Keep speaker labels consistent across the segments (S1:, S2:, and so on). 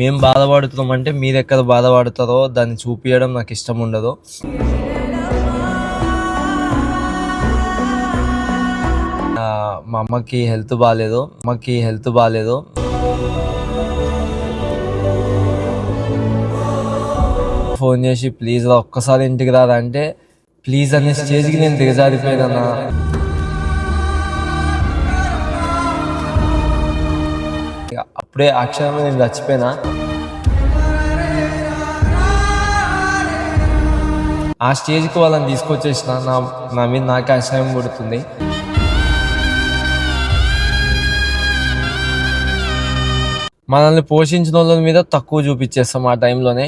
S1: మేము బాధపడుతున్నాం అంటే మీరు ఎక్కడ బాధపడతారో దాన్ని చూపించడం నాకు ఇష్టం ఉండదు. మా అమ్మకి హెల్త్ బాగాలేదు. ఫోన్ చేసి ప్లీజ్ రా ఒక్కసారి ఇంటికి రారా అంటే ప్లీజ్ అనే స్టేజ్కి నేను దిగజారిపోయానన్నా. అప్పుడే ఆ క్షణంలో నేను చచ్చిపోయినా. ఆ స్టేజ్కి వాళ్ళని తీసుకొచ్చేసిన నా మీద నాకే అసహ్యం పుడుతుంది. మనల్ని పోషించిన వాళ్ళ మీద తక్కువ చూపించేస్తాం ఆ టైంలోనే.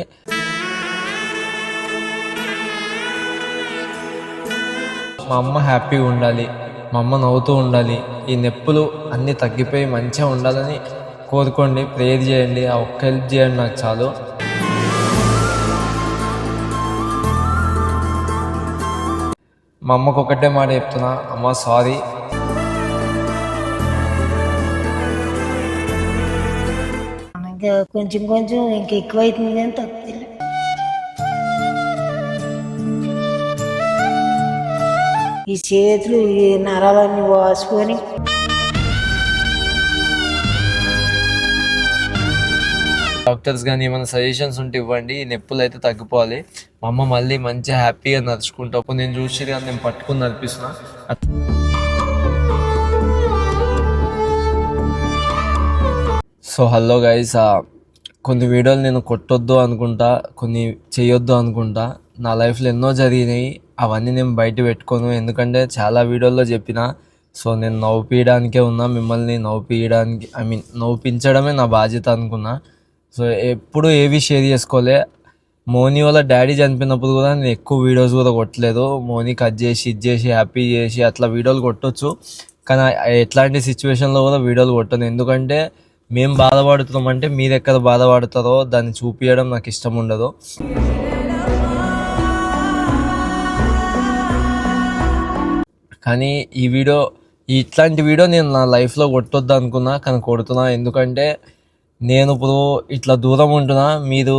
S1: మా అమ్మ హ్యాపీగా ఉండాలి, మా అమ్మ నవ్వుతూ ఉండాలి, ఈ నొప్పులు అన్నీ తగ్గిపోయి మంచిగా ఉండాలని కోరుకోండి, ప్రేయర్ చేయండి. ఆ ఒక్క హెల్ప్ చేయండి నాకు చాలు. మా అమ్మకు ఒకటే మాట చెప్తున్నా, అమ్మ సారీ.
S2: ఇంకా కొంచెం కొంచెం ఇంకా ఎక్కువైతుంది కానీ తక్కువ. ఈ చేతులు ఈ నరాలన్నీ వాసుకొని
S1: డాక్టర్స్ కానీ ఏమైనా సజెషన్స్ ఉంటే ఇవ్వండి, ఈ నొప్పులు అయితే తగ్గిపోవాలి. మా అమ్మ మళ్ళీ మంచిగా హ్యాపీగా నడుచుకుంటా. నేను చూసి కానీ నేను పట్టుకుని నడిపిస్తున్నా. సో హలో గైస్, కొన్ని వీడియోలు నేను కొట్టొద్దు అనుకుంటా, కొన్ని చేయొద్దు అనుకుంటా. నా లైఫ్లో ఎన్నో జరిగినాయి, అవన్నీ నేను బయట పెట్టుకోను. ఎందుకంటే చాలా వీడియోల్లో చెప్పిన, సో నేను నవ్వుపీయడానికే ఉన్నా, మిమ్మల్ని నవ్వుపించడమే నా బాధ్యత అనుకున్నా. సో ఎప్పుడు ఏవి షేర్ చేసుకోలే. మోనీ వాళ్ళ డాడీ చనిపోయినప్పుడు కూడా నేను ఎక్కువ వీడియోస్ కూడా కొట్టలేదు. మోనీ కట్ చేసి ఇది చేసి హ్యాపీ చేసి అట్లా వీడియోలు కొట్టొచ్చు, కానీ ఎట్లాంటి సిచ్యువేషన్లో కూడా వీడియోలు కొట్టను. ఎందుకంటే మేము బాధపడుతున్నాం అంటే మీరు ఎక్కడ బాధపడతారో దాన్ని చూపించడం నాకు ఇష్టం ఉండదు. కానీ ఇట్లాంటి వీడియో నేను నా లైఫ్లో కొట్టొద్దు అనుకున్నా, కానీ కొడుతున్నా. ఎందుకంటే నేను ఇప్పుడు ఇట్లా దూరం ఉంటున్నా, మీరు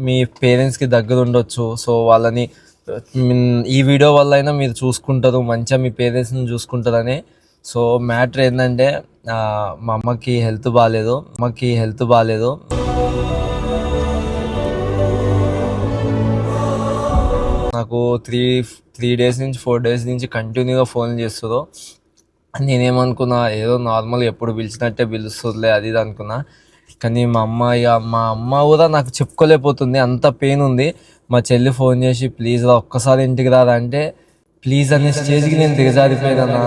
S1: మీ పేరెంట్స్కి దగ్గర ఉండొచ్చు. సో వాళ్ళని ఈ వీడియో వల్ల అయినా మీరు చూసుకుంటారు, మంచిగా మీ పేరెంట్స్ని చూసుకుంటారని. సో మ్యాటర్ ఏంటంటే మా అమ్మకి హెల్త్ బాగాలేదు. నాకు త్రీ డేస్ నుంచి 4 డేస్ నుంచి కంటిన్యూగా ఫోన్ చేస్తుందో. నేనేమనుకున్నా, ఏదో నార్మల్ ఎప్పుడు పిలిచినట్టే పిలుస్తుందిలే అది ఇది అనుకున్నా. కానీ మా అమ్మ కూడా నాకు చెప్పుకోలేకపోతుంది, అంత పెయిన్ ఉంది. మా చెల్లి ఫోన్ చేసి ప్లీజ్ రా ఒక్కసారి ఇంటికి రారా అంటే ప్లీజ్ అనే స్టేజ్కి నేను దిగజారిపోయానన్నా.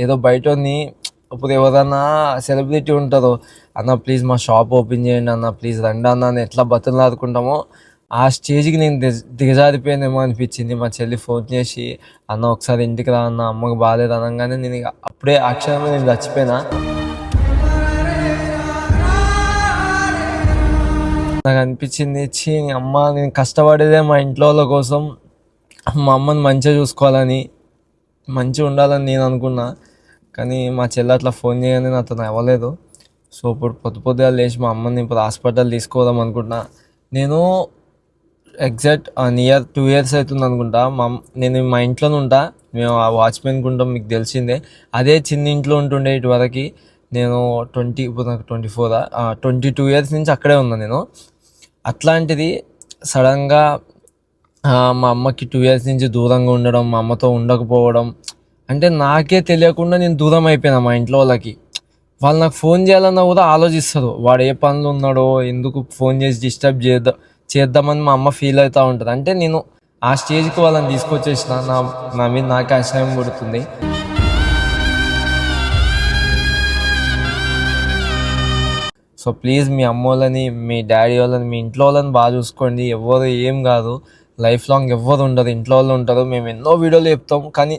S1: ఏదో బయట ఇప్పుడు ఎవరన్నా సెలబ్రిటీ ఉంటారో, అన్న ప్లీజ్ మా షాప్ ఓపెన్ చేయండి అన్న, ప్లీజ్ రండి అన్న అని ఎట్లా బతులాడుకుంటామో ఆ స్టేజ్కి నేను దిగజారిపోయానేమో అనిపించింది. మా చెల్లి ఫోన్ చేసి అన్న ఒకసారి ఇంటికి రా అన్న, అమ్మకు బాగాలేదు అనగానే నేను అప్పుడే ఆ క్షణంలో నేను చచ్చిపోయినా. నాకు అనిపించింది, అమ్మ నేను కష్టపడేదే మా ఇంట్లో వాళ్ళ కోసం, మా అమ్మని మంచిగా చూసుకోవాలని, మంచిగా ఉండాలని నేను అనుకున్నా. కానీ మా చెల్లి అట్లా ఫోన్ చేయగానే నాతో అవ్వలేదు. సో ఇప్పుడు పొద్దుగా లేచి మా అమ్మని ఇప్పుడు హాస్పిటల్ తీసుకోదాం అనుకుంటున్నా. నేను ఎగ్జాక్ట్ నియర్ 2 years అవుతుంది అనుకుంటా. నేను మా ఇంట్లోనే ఉంటా, మేము ఆ వాచ్మెన్కి ఉంటాం, మీకు తెలిసిందే. అదే చిన్న ఇంట్లో ఉంటుండే ఇటువరకు. నేను ఇప్పుడు నాకు 22 years నుంచి అక్కడే ఉన్నా నేను. అట్లాంటిది సడన్గా మా అమ్మకి 2 years నుంచి దూరంగా ఉండడం, మా అమ్మతో ఉండకపోవడం, అంటే నాకే తెలియకుండా నేను దూరం అయిపోయినా మా ఇంట్లో వాళ్ళకి. వాళ్ళు నాకు ఫోన్ చేయాలన్నా కూడా ఆలోచిస్తారు, వాడు ఏ పనులు ఉన్నాడో, ఎందుకు ఫోన్ చేసి డిస్టర్బ్ చేద్దామని మా అమ్మ ఫీల్ అవుతూ ఉంటుంది. అంటే నేను ఆ స్టేజ్కి వాళ్ళని తీసుకొచ్చేసిన, నా మీద నాకే అసహ్యం పుడుతుంది. సో ప్లీజ్ మీ అమ్మ వాళ్ళని, మీ డాడీ వాళ్ళని, మీ ఇంట్లో వాళ్ళని బాగా చూసుకోండి. ఎవరు ఏం కాదు, లైఫ్ లాంగ్ ఎవ్వరు ఉండరు, ఇంట్లో వాళ్ళు ఉంటారు. మేము ఎన్నో వీడియోలు చెప్తాం, కానీ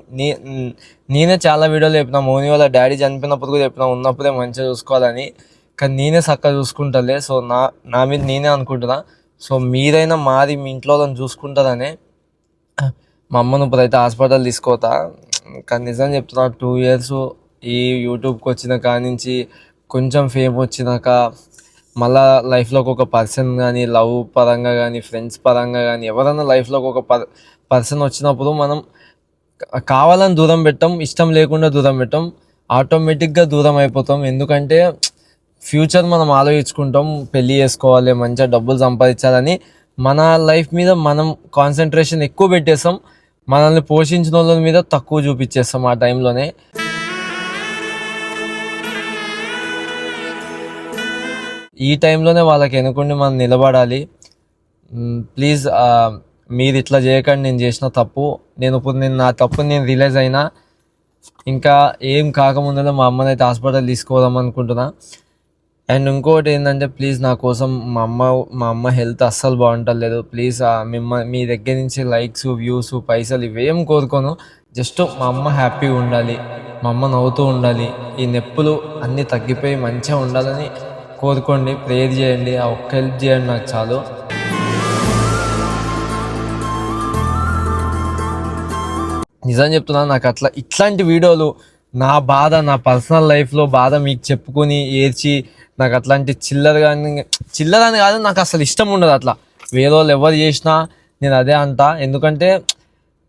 S1: నేనే చాలా వీడియోలు చెప్పినా. మోనీ వాళ్ళ డాడీ చనిపోయినప్పుడు కూడా చెప్పినా, ఉన్నప్పుడే మంచిగా చూసుకోవాలని. కానీ నేనే చక్కగా చూసుకుంటాలే. సో నా మీద నేనే అనుకుంటున్నా. సో మీరైనా మాది మీ ఇంట్లో వాళ్ళని చూసుకుంటారనే మా అమ్మను ఇప్పుడైతే హాస్పిటల్ తీసుకోతా. కానీ నిజం చెప్తున్నా, 2 years ఈ యూట్యూబ్కి వచ్చిన కాడి నుంచి కొంచెం ఫేమ్ వచ్చినాక మళ్ళా లైఫ్లోకి ఒక పర్సన్ కానీ లవ్ పరంగా కానీ ఫ్రెండ్స్ పరంగా కానీ ఎవరైనా లైఫ్లోకి ఒక పర్సన్ వచ్చినప్పుడు మనం కావాలని దూరం పెట్టాం, ఇష్టం లేకుండా దూరం పెట్టాం, ఆటోమేటిక్గా దూరం అయిపోతాం. ఎందుకంటే ఫ్యూచర్ మనం ఆలోచించుకుంటాం, పెళ్ళి చేసుకోవాలి, మంచిగా డబ్బులు సంపాదించాలని మన లైఫ్ మీద మనం కాన్సన్ట్రేషన్ ఎక్కువ పెట్టేస్తాం, మనల్ని పోషించిన వాళ్ళ మీద తక్కువ చూపించేస్తాం ఆ టైంలోనే. ఈ టైంలోనే వాళ్ళకి వెనుకుండి మనం నిలబడాలి. ప్లీజ్ మీరు ఇట్లా చేయకండి, నేను చేసిన తప్పు, నేను నా తప్పుని నేను రియలైజ్ అయినా ఇంకా ఏం కాకముందులో మా అమ్మని అయితే హాస్పిటల్ తీసుకోదాం అనుకుంటున్నా. అండ్ ఇంకోటి ఏంటంటే ప్లీజ్ నా కోసం మా అమ్మ హెల్త్ అస్సలు బాగుంటలేదు. ప్లీజ్ మీ దగ్గర నుంచి లైక్స్, వ్యూస్, పైసలు ఇవేం కోరుకోను. జస్ట్ మా అమ్మ హ్యాపీగా ఉండాలి, మా అమ్మ నవ్వుతూ ఉండాలి, ఈ నొప్పులు అన్నీ తగ్గిపోయి మంచిగా ఉండాలని కోరుకోండి, ప్రేయర్ చేయండి. ఆ ఒక్క హెల్ప్ చేయండి నాకు చాలు. నిజం చెప్తున్నా, నాకు ఇట్లాంటి వీడియోలు, నా బాధ, నా పర్సనల్ లైఫ్లో బాధ మీకు చెప్పుకొని ఏడ్చి నాకు అట్లాంటి చిల్లర అని కాదు, నాకు అసలు ఇష్టం ఉండదు అట్లా. వేరే వాళ్ళు ఎవరు చేసినా నేను అదే అంటా, ఎందుకంటే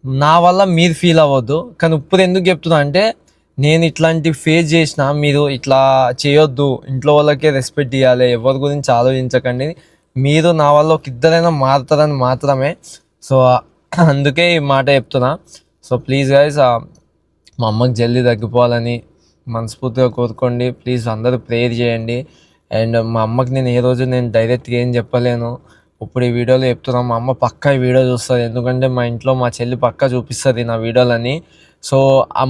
S1: నా వల్ల మీరు ఫీల్ అవ్వద్దు. కానీ ఇప్పుడు ఎందుకు చెప్తున్నా అంటే, నేను ఇట్లాంటి ఫేస్ చేసిన, మీరు ఇట్లా చేయొద్దు, ఇంట్లో వాళ్ళకే రెస్పెక్ట్ ఇవ్వాలి, ఎవరి గురించి ఆలోచించకండి, మీరు నా వల్ల ఒక ఇద్దరైనా మారుతారని మాత్రమే. సో అందుకే ఈ మాట చెప్తున్నా. సో ప్లీజ్ గైస్, మా అమ్మకి జల్దీ తగ్గిపోవాలని మనస్ఫూర్తిగా కోరుకోండి. ప్లీజ్ అందరూ ప్రేయర్ చేయండి. అండ్ మా అమ్మకి నేను ఏ రోజు నేను డైరెక్ట్గా ఏం చెప్పలేను, ఇప్పుడు ఈ వీడియోలో చెప్తున్నాను. మా అమ్మ పక్కా ఈ వీడియో చూస్తుంది, ఎందుకంటే మా ఇంట్లో మా చెల్లి పక్కా చూపిస్తుంది నా వీడియోలని. సో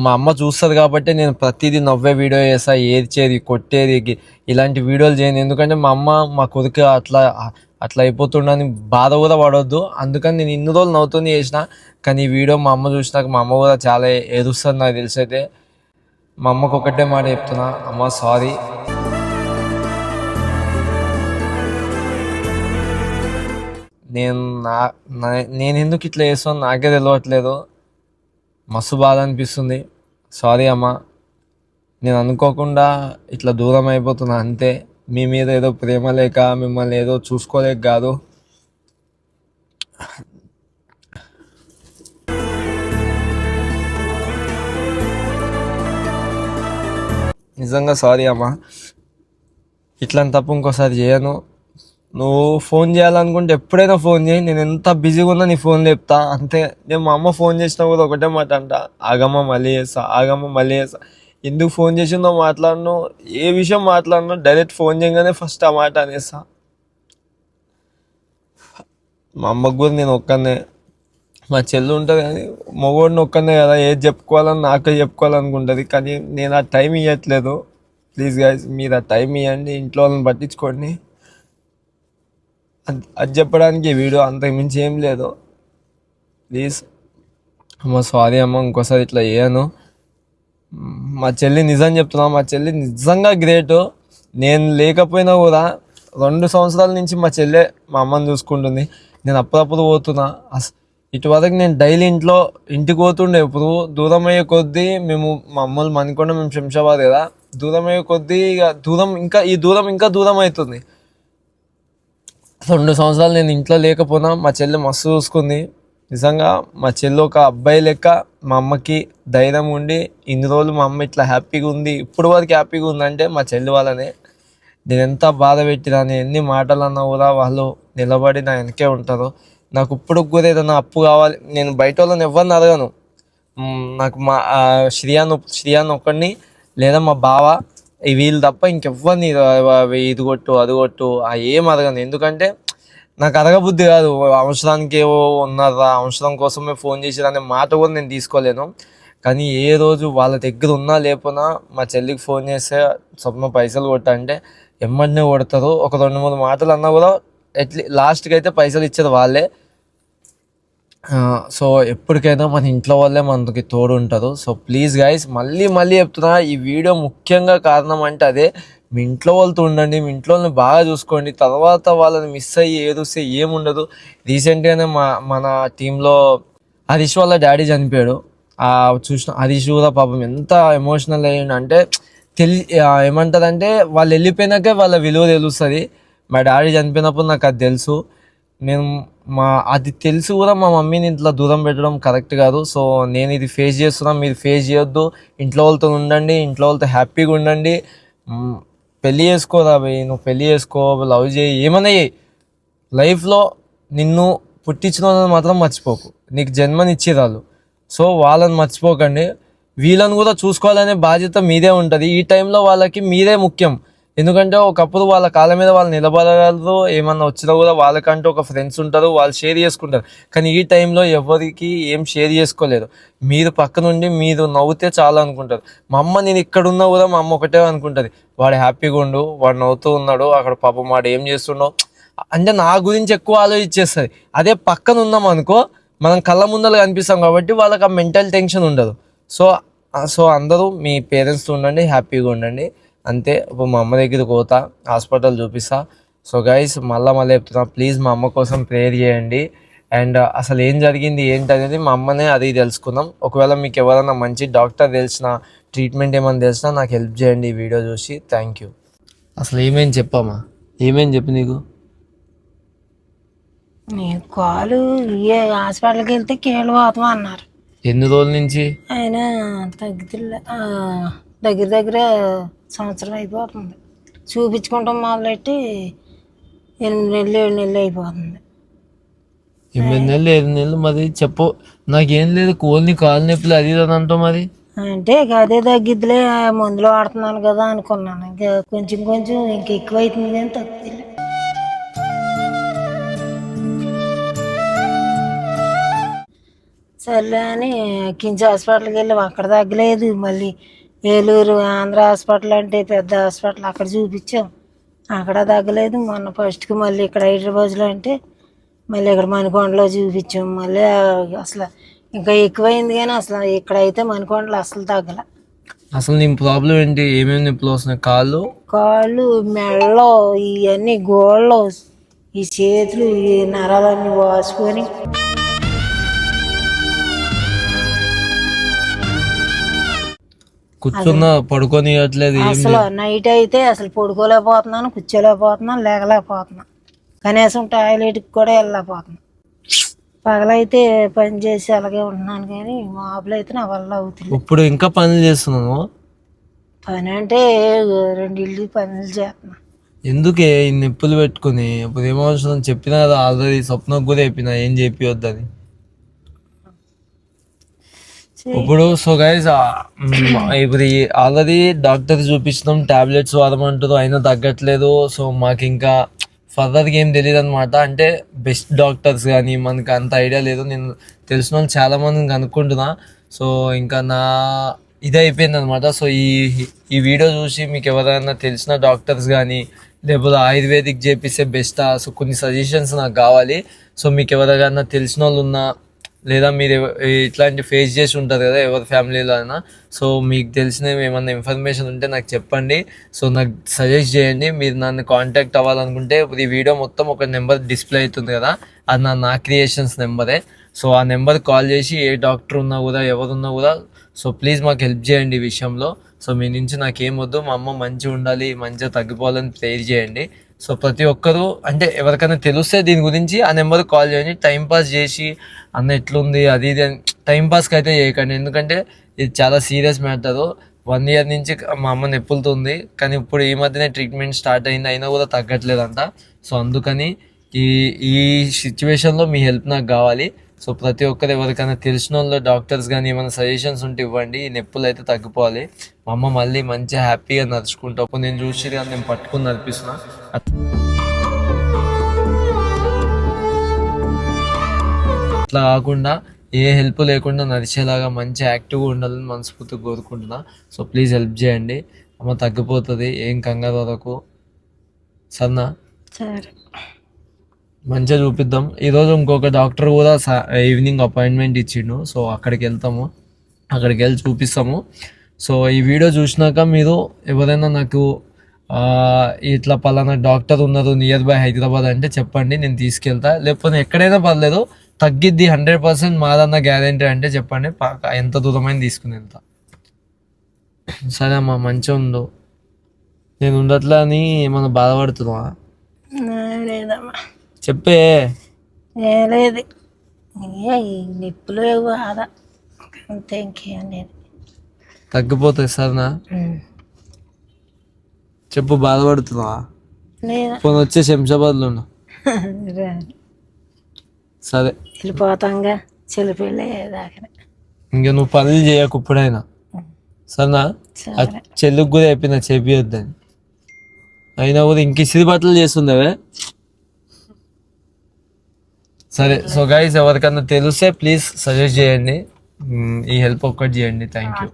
S1: మా అమ్మ చూస్తుంది కాబట్టి నేను ప్రతిదీ నవ్వే వీడియో చేస్తా, ఏడ్చేది, కొట్టేది, ఇలాంటి వీడియోలు చేయను. ఎందుకంటే మా అమ్మ మా కొడుకు అట్లా అయిపోతుండని బాధ కూడా పడవద్దు, అందుకని నేను ఇన్ని రోజులు నవ్వుతూనే చేసిన. కానీ ఈ వీడియో మా అమ్మ చూసినాక మా అమ్మ కూడా చాలా ఏడుస్తుంది నాకు తెలిసి. అయితే మా అమ్మకు ఒకటే మాట చెప్తున్నా, అమ్మ సారీ. నేను ఎందుకు ఇట్లా చేస్తాను నాకే తెలియట్లేదు, మస్తు బాధ అనిపిస్తుంది. సారీ అమ్మ, నేను అనుకోకుండా ఇట్లా దూరం అయిపోతున్నా అంతే. మీ మీద ఏదో ప్రేమ లేక, మిమ్మల్ని ఏదో చూసుకోలేక కాదు. నిజంగా సారీ అమ్మ, ఇట్లాంటి తప్పు ఇంకోసారి చేయను. నువ్వు ఫోన్ చేయాలనుకుంటే ఎప్పుడైనా ఫోన్ చేయి, నేను ఎంత బిజీగా ఉన్నా నీ ఫోన్ లేపుతా అంతే. నేను మా అమ్మ ఫోన్ చేసినా కూడా ఒకటే మాట అంట, ఆగమ్మ మళ్ళీ చేస్తా. ఎందుకు ఫోన్ చేసిందో మాట్లాడను, ఏ విషయం మాట్లాడను, డైరెక్ట్ ఫోన్ చేయగానే ఫస్ట్ ఆ మాట అనేస్తా. మా అమ్మకు కూడా నేను ఒక్కనే, మా చెల్లి ఉంటుంది కానీ మగవాడిని ఒక్కనే కదా, ఏది చెప్పుకోవాలని నాకే చెప్పుకోవాలనుకుంటుంది, కానీ నేను ఆ టైం ఇవ్వట్లేదు. ప్లీజ్ గైస్, మీరు ఆ టైం ఇవ్వండి, ఇంట్లో వాళ్ళని పట్టించుకోండి. అది చెప్పడానికి వీడియో అంతకు మించి ఏం లేదు. ప్లీజ్ అమ్మ సారీ అమ్మ, ఇంకోసారి ఇట్లా చేయను. మా చెల్లి నిజం చెప్తున్నా, మా చెల్లి నిజంగా గ్రేటు. నేను లేకపోయినా కూడా 2 సంవత్సరాల నుంచి మా చెల్లె మా అమ్మని చూసుకుంటుంది. నేను అప్పుడప్పుడు పోతున్నా, ఇటువరకు నేను డైలీ ఇంటికి పోతుండే. ఇప్పుడు దూరం అయ్యే కొద్దీ మా అమ్మలు మనుకుండా మేము శంషాబాద్ కదా, దూరం అయ్యే కొద్దీ ఇక ఈ దూరం ఇంకా దూరం అవుతుంది. 2 సంవత్సరాలు నేను ఇంట్లో లేకపోయినా మా చెల్లి మస్తు చూసుకుంది. నిజంగా మా చెల్లి ఒక అబ్బాయి లెక్క మా అమ్మకి ధైర్యం ఉండి, ఇన్ని రోజులు మా అమ్మ ఇట్లా హ్యాపీగా ఉంది, ఇప్పుడు వరకు హ్యాపీగా ఉందంటే మా చెల్లి వాళ్ళనే. నేను ఎంత బాధ పెట్టినా, నేను ఎన్ని మాటలు అన్నా కూడా వాళ్ళు నిలబడి నా వెనకే ఉంటారు. నాకు ఇప్పుడు కూడా ఏదైనా అప్పు కావాలి, నేను బయట వాళ్ళని ఎవరిని అడగను. నాకు మా శ్రియాన్ ఒక్కడిని లేదా మా బావ, వీళ్ళు తప్ప ఇంకెవ్వరిని ఇది కొట్టు అది కొట్టు ఏం అడగను. ఎందుకంటే నాకు అడగబుద్ధి కాదు, అవసరానికి ఏవో ఉన్నారా, అవసరం కోసమే ఫోన్ చేసిరనే మాట కూడా నేను తీసుకోలేను. కానీ ఏ రోజు వాళ్ళ దగ్గర ఉన్నా లేకున్నా మా చెల్లికి ఫోన్ చేస్తే స్వప్న పైసలు కొట్టంటే ఎమ్మడినే కొడతారు. ఒక 2-3 మాటలు అన్నా కూడా లాస్ట్కి అయితే పైసలు ఇచ్చేది వాళ్ళే. సో ఎప్పటికైనా మన ఇంట్లో వాళ్ళే మనకి తోడు ఉంటారు. సో ప్లీజ్ గైస్, మళ్ళీ చెప్తున్నా, ఈ వీడియో ముఖ్యంగా కారణం అంటే అదే. మీ ఇంట్లో వాళ్ళతో ఉండండి, మీ ఇంట్లో వాళ్ళని బాగా చూసుకోండి, తర్వాత వాళ్ళని మిస్ అయ్యి ఏదొస్తే ఏముండదు. రీసెంట్గానే మన టీంలో హరీష్ వాళ్ళ డాడీ చనిపోయాడు. చూసిన హరీష్ కూడా పాపం ఎంత ఎమోషనల్ అయ్యిండు అంటే ఏమంటారంటే వాళ్ళు వెళ్ళిపోయినాకే వాళ్ళ విలువ తెలుస్తుంది. మా డాడీ చనిపోయినప్పుడు నాకు అది తెలుసు. నేను అది తెలిసి కూడా మా మమ్మీని ఇంట్లో దూరం పెట్టడం కరెక్ట్ కాదు. సో నేను ఇది ఫేస్ చేస్తున్నా, మీరు ఫేస్ చేయొద్దు. ఇంట్లో వాళ్ళతో ఉండండి, ఇంట్లో వాళ్ళతో హ్యాపీగా ఉండండి. పెళ్ళి చేసుకోరా భయ్, నువ్వు పెళ్ళి చేసుకో, లవ్ చేయి, ఏమన్నా చేయి. లైఫ్లో నిన్ను పుట్టించిన వాళ్ళని మాత్రం మర్చిపోకు. నీకు జన్మనిచ్చిరాళ్ళు, సో వాళ్ళని మర్చిపోకండి. వీళ్ళని కూడా చూసుకోవాలనే బాధ్యత మీదే ఉంటుంది. ఈ టైంలో వాళ్ళకి మీరే ముఖ్యం. ఎందుకంటే ఒకప్పుడు వాళ్ళ కాళ్ళ మీద వాళ్ళు నిలబడగలరు. ఏమన్నా వచ్చినా కూడా వాళ్ళకంటూ ఒక ఫ్రెండ్స్ ఉంటారు, వాళ్ళు షేర్ చేసుకుంటారు. కానీ ఈ టైంలో ఎవరికి ఏం షేర్ చేసుకోలేదు. మీరు పక్క నుండి మీరు నవ్వుతే చాలా అనుకుంటారు. మా అమ్మ నేను ఇక్కడ ఉన్నా కూడా మా అమ్మ ఒకటే అనుకుంటుంది, వాడు హ్యాపీగా ఉండు, వాడు నవ్వుతూ ఉన్నాడు, అక్కడ పాపం వాడు ఏం చేస్తున్నావు అంటే నా గురించి ఎక్కువ ఆలోచించేస్తుంది. అదే పక్కన ఉన్నాం అనుకో, మనం కళ్ళ ముందర కనిపిస్తాం కాబట్టి వాళ్ళకి ఆ మెంటల్ టెన్షన్ ఉండదు. సో అందరూ మీ పేరెంట్స్తో ఉండండి, హ్యాపీగా ఉండండి అంతే. ఇప్పుడు మా అమ్మ దగ్గరికి పోతా, హాస్పిటల్ చూపిస్తా. సో గైస్ మళ్ళీ చెప్తున్నా, ప్లీజ్ మా అమ్మ కోసం ప్రేయర్ చేయండి. అండ్ అసలు ఏం జరిగింది ఏంటి అనేది మా అమ్మనే అది తెలుసుకుందాం. ఒకవేళ మీకు ఎవరైనా మంచి డాక్టర్ తెలిసిన, ట్రీట్మెంట్ ఏమైనా తెలిసినా నాకు హెల్ప్ చేయండి ఈ వీడియో చూసి. Thank you. అసలు ఏమేం చెప్పమ్మా, ఏమేం చెప్పు నీకు?
S2: నీ కాలు హాస్పిటల్కి వెళ్తే కీళ్ళు పోతాం అన్నారు.
S1: ఎన్ని రోజుల నుంచి?
S2: ఆయన దగ్గర దగ్గర సంవత్సరం అయిపోతుంది. చూపించుకుంటాం మొదలెట్టి 8 నెలలు 7 నెలలు అయిపోతుంది.
S1: 8 నెలలు 7 నెలలు మరి చెప్పు. నాకేం లేదు, కోల్ని కాలు నొప్పులు అది ఇది అని అంటావు మరి.
S2: అంటే ఇక అదే తగ్గిద్దిలే, మందులు వాడుతున్నాను కదా అనుకున్నాను. ఇంకా కొంచెం కొంచెం ఇంక ఎక్కువ అవుతుంది కానీ తగ్గుతుంది. సర్లే అని కించి హాస్పిటల్కి వెళ్ళి అక్కడ తగ్గలేదు. మళ్ళీ ఏలూరు ఆంధ్ర హాస్పిటల్ అంటే పెద్ద హాస్పిటల్, అక్కడ చూపించాం, అక్కడ తగ్గలేదు. మొన్న ఫస్ట్కి మళ్ళీ ఇక్కడ హైదరాబాద్లో అంటే మళ్ళీ ఇక్కడ మణికొండలో చూపించాం. మళ్ళీ అసలు ఇంకా ఎక్కువైంది కానీ అసలు ఇక్కడైతే మణికొండలో అసలు తగ్గల.
S1: అసలు నీ ప్రాబ్లం ఏంటి? ఏమేమి నొప్పులు వస్తున్నాయి? కాళ్ళు,
S2: మెడలో, ఇవన్నీ గోళ్ళు, ఈ చేతులు, ఈ నరాలన్నీ వాసుకొని
S1: కూర్చున్నా పడుకొని
S2: అసలు నైట్ అయితే అసలు పడుకోలేకపోతున్నాను, కూర్చోలేకపోతున్నాను, లేకలేకపోతున్నాను, కనీసం టాయిలెట్కి కూడా వెళ్ళలేకపోతున్నాను. పగలైతే పని చేసి అలాగే ఉంటున్నాను కానీ మాపులు అయితే నా వల్ల అవుతుంది.
S1: ఇప్పుడు ఇంకా పనులు చేస్తున్నాను?
S2: పని అంటే 2 ఇల్లు పనులు చేస్తున్నా.
S1: ఎందుకే ఈ నొప్పులు పెట్టుకుని? ఇప్పుడు ఏమవసరం చెప్పినా కదా ఆల్రెడీ, స్వప్నకు కూడా చెప్పినా ఏం చెప్పివద్దని. ఇప్పుడు సో గైస్ ఇప్పుడు ఆల్రెడీ డాక్టర్ చూపించినాం, టాబ్లెట్స్ వాడమంటారు, అయినా తగ్గట్లేదు. సో మాకు ఇంకా ఫర్దర్గా ఏం తెలియదు అనమాట. అంటే బెస్ట్ డాక్టర్స్ కానీ మనకు అంత ఐడియా లేదు. నేను తెలిసిన వాళ్ళు చాలామందిని కనుక్కుంటున్నా. సో ఇంకా ఇదే అయిపోయింది అనమాట. సో ఈ వీడియో చూసి మీకు ఎవరైనా తెలిసిన డాక్టర్స్ కానీ లేకపోతే ఆయుర్వేదిక్ చేపిస్తే బెస్టా, సో కొన్ని సజెషన్స్ నాకు కావాలి. సో మీకు ఎవరికైనా తెలిసిన వాళ్ళు ఉన్నా, లేదా మీరు ఇట్లాంటి ఫేస్ చేసి ఉంటారు కదా ఎవరి ఫ్యామిలీలో అయినా, సో మీకు తెలిసినవి ఏమన్నా ఇన్ఫర్మేషన్ ఉంటే నాకు చెప్పండి. సో నాకు సజెస్ట్ చేయండి. మీరు నన్ను కాంటాక్ట్ అవ్వాలనుకుంటే ఈ వీడియో మొత్తం ఒక నెంబర్ డిస్ప్లే అవుతుంది కదా, అది నా క్రియేషన్స్ నెంబరే. సో ఆ నెంబర్ కాల్ చేసి ఏ డాక్టర్ ఉన్నా కూడా ఎవరున్నా కూడా సో ప్లీజ్ మాకు హెల్ప్ చేయండి ఈ విషయంలో. సో మీ నుంచి నాకేం వద్దు, మా అమ్మ మంచిగా ఉండాలి, మంచిగా తగ్గిపోవాలని ప్రేర్ చేయండి. సో ప్రతి ఒక్కరూ అంటే ఎవరికైనా తెలిస్తే దీని గురించి ఆ నెంబర్కి కాల్ చేయండి. టైంపాస్ చేసి అన్న ఎట్లుంది అది ఇది అని టైంపాస్కి అయితే చేయకండి. ఎందుకంటే ఇది చాలా సీరియస్ మ్యాటరు. 1 ఇయర్ నుంచి మా అమ్మ నొప్పులుతుంది, కానీ ఇప్పుడు ఈ మధ్యనే ట్రీట్మెంట్ స్టార్ట్ అయింది, అయినా కూడా తగ్గట్లేదంట. సో అందుకని ఈ సిచ్యువేషన్లో మీ హెల్ప్ నాకు కావాలి. సో ప్రతి ఒక్కరు ఎవరికైనా తెలిసిన వాళ్ళు డాక్టర్స్ కానీ ఏమైనా సజెషన్స్ ఉంటే ఇవ్వండి. ఈ నొప్పులు అయితే తగ్గిపోవాలి. మా అమ్మ మళ్ళీ మంచిగా హ్యాపీగా నడుచుకుంటా. ఇప్పుడు నేను చూసి కానీ నేను పట్టుకుని నడిపిస్తున్నా. అట్లా కాకుండా ఏ హెల్ప్ లేకుండా నడిచేలాగా మంచి యాక్టివ్గా ఉండాలని మనస్ఫూర్తిగా కోరుకుంటున్నా. సో ప్లీజ్ హెల్ప్ చేయండి. అమ్మ తగ్గిపోతుంది, ఏం కంగారు వరకు. సరేనా?
S2: సరే,
S1: మంచిగా చూపిద్దాం. ఈరోజు ఇంకొక డాక్టర్ కూడా ఈవినింగ్ అపాయింట్మెంట్ ఇచ్చిండు. సో అక్కడికి వెళ్తాము, అక్కడికి వెళ్ళి చూపిస్తాము. సో ఈ వీడియో చూసినాక మీరు ఎవరైనా నాకు ఇట్లా పలానా డాక్టర్ ఉన్నారు నియర్ బై హైదరాబాద్ అంటే చెప్పండి, నేను తీసుకెళ్తా. లేకపోతే ఎక్కడైనా పర్లేదు, తగ్గిద్ది 100%, మాదన్న గ్యారెంటీ అంటే చెప్పండి, ఎంత దూరమైన తీసుకుని వెళ్తా. సరే అమ్మా, మంచిగా ఉండు. నేను ఉండట్లా అని ఏమన్నా బాధపడుతున్నావా?
S2: లేదమ్మా,
S1: చెప్పే.
S2: ఏం లేదు, ఈ నిప్పులు బాధ అంతే, ఇంకేం లేదు.
S1: తగ్గిపోతాయి సరేనా? చెప్పు, బాధపడుతున్నావా?
S2: లేదా
S1: ఫోన్ వచ్చే శంషాబాద్లో ఉన్నా. సరే
S2: వెళ్ళిపోతాంగా, చెల్లి పెళ్ళి దాకా.
S1: ఇంకా నువ్వు పనులు చేయకు ఇప్పుడైనా, సరేనా? ఆ
S2: సరే.
S1: చెల్లికి కూడా చెప్పిన చేపియొద్దని, అయినా కూడా ఇంక ఇసిరి బట్టలు చేస్తుండవే. సరే, సో గైస్ ఎవరికన్నా తెలిస్తే ప్లీజ్ సజెస్ట్ చేయండి, ఈ హెల్ప్ ఒక్కటి చేయండి. Thank you.